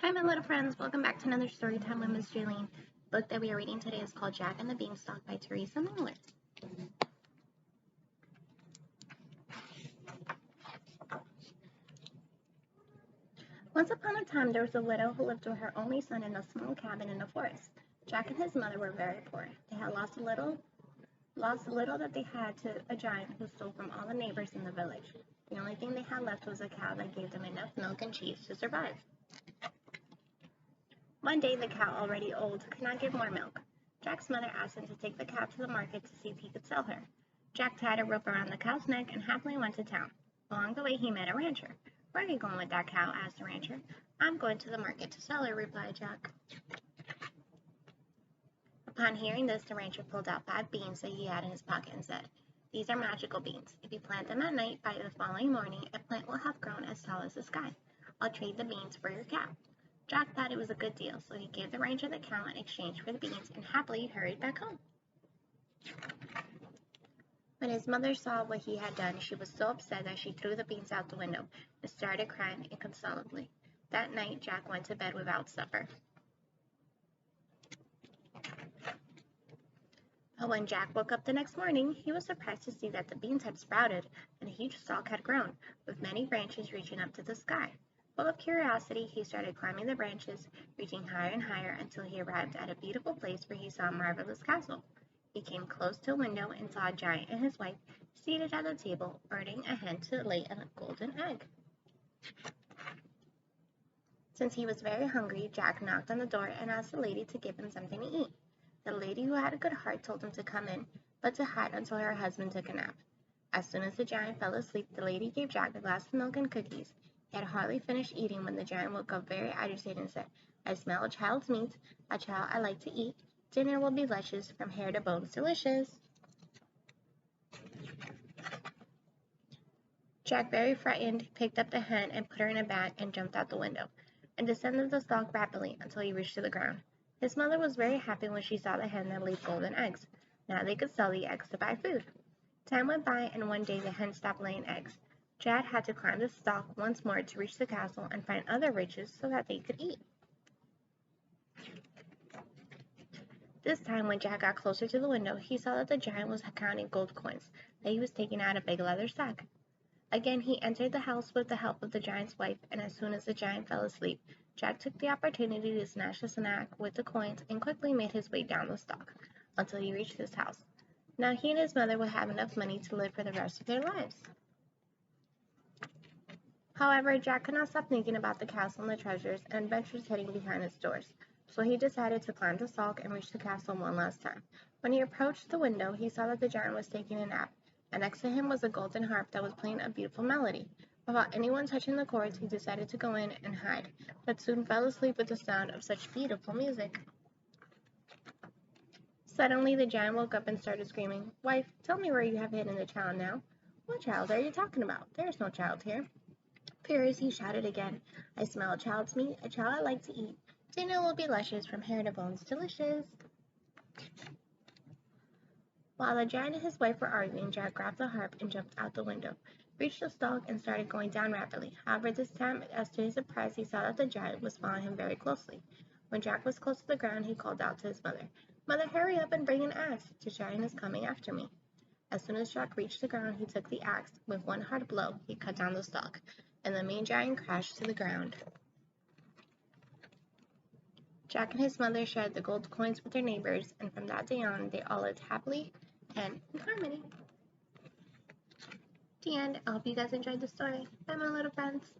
Hi, my little friends. Welcome back to another story time with Miss Jaylene. The book that we are reading today is called Jack and the Beanstalk by Teresa Mlawer. Once upon a time, there was a widow who lived with her only son in a small cabin in the forest. Jack and his mother were very poor. They had lost the little that they had to a giant who stole from all the neighbors in the village. The only thing they had left was a cow that gave them enough milk and cheese to survive. One day, the cow, already old, could not give more milk. Jack's mother asked him to take the cow to the market to see if he could sell her. Jack tied a rope around the cow's neck and happily went to town. Along the way, he met a rancher. "Where are you going with that cow?" asked the rancher. "I'm going to the market to sell her," replied Jack. Upon hearing this, the rancher pulled out 5 beans that he had in his pocket and said, "These are magical beans. If you plant them at night, by the following morning, a plant will have grown as tall as the sky. I'll trade the beans for your cow." Jack thought it was a good deal, so he gave the ranger the cow in exchange for the beans and happily hurried back home. When his mother saw what he had done, she was so upset that she threw the beans out the window and started crying inconsolably. That night, Jack went to bed without supper. But when Jack woke up the next morning, he was surprised to see that the beans had sprouted and a huge stalk had grown, with many branches reaching up to the sky. Full of curiosity, he started climbing the branches, reaching higher and higher until he arrived at a beautiful place where he saw a marvelous castle. He came close to a window and saw a giant and his wife seated at a table, ordering a hen to lay a golden egg. Since he was very hungry, Jack knocked on the door and asked the lady to give him something to eat. The lady, who had a good heart, told him to come in, but to hide until her husband took a nap. As soon as the giant fell asleep, the lady gave Jack a glass of milk and cookies. He had hardly finished eating when the giant woke up very agitated and said, "I smell a child's meat, a child I like to eat. Dinner will be luscious, from hair to bones delicious." Jack, very frightened, picked up the hen and put her in a bag and jumped out the window, and descended the stalk rapidly until he reached to the ground. His mother was very happy when she saw the hen that laid golden eggs. Now they could sell the eggs to buy food. Time went by, and one day the hen stopped laying eggs. Jack had to climb the stalk once more to reach the castle and find other riches so that they could eat. This time, when Jack got closer to the window, he saw that the giant was counting gold coins that he was taking out of a big leather sack. Again, he entered the house with the help of the giant's wife, and as soon as the giant fell asleep, Jack took the opportunity to snatch the sack with the coins and quickly made his way down the stalk until he reached his house. Now he and his mother would have enough money to live for the rest of their lives. However, Jack could not stop thinking about the castle and the treasures and adventures hidden behind its doors, so he decided to climb the stalk and reach the castle one last time. When he approached the window, he saw that the giant was taking a nap, and next to him was a golden harp that was playing a beautiful melody. Without anyone touching the chords, he decided to go in and hide, but soon fell asleep with the sound of such beautiful music. Suddenly, the giant woke up and started screaming, "Wife, tell me where you have hidden the child now." "What child are you talking about? There is no child here." "Furious," he shouted again, "I smell a child's meat, a child I like to eat. Dinner will be luscious, from hair to bones delicious." While the giant and his wife were arguing, Jack grabbed the harp and jumped out the window, reached the stalk, and started going down rapidly. However, this time, as to his surprise, he saw that the giant was following him very closely. When Jack was close to the ground, he called out to his mother, "Mother, hurry up and bring an axe. The giant is coming after me." As soon as Jack reached the ground, he took the axe. With one hard blow, he cut down the stalk, and the mean giant crashed to the ground. Jack and his mother shared the gold coins with their neighbors, and from that day on, they all lived happily and in harmony. The end. I hope you guys enjoyed the story. Bye, my little friends.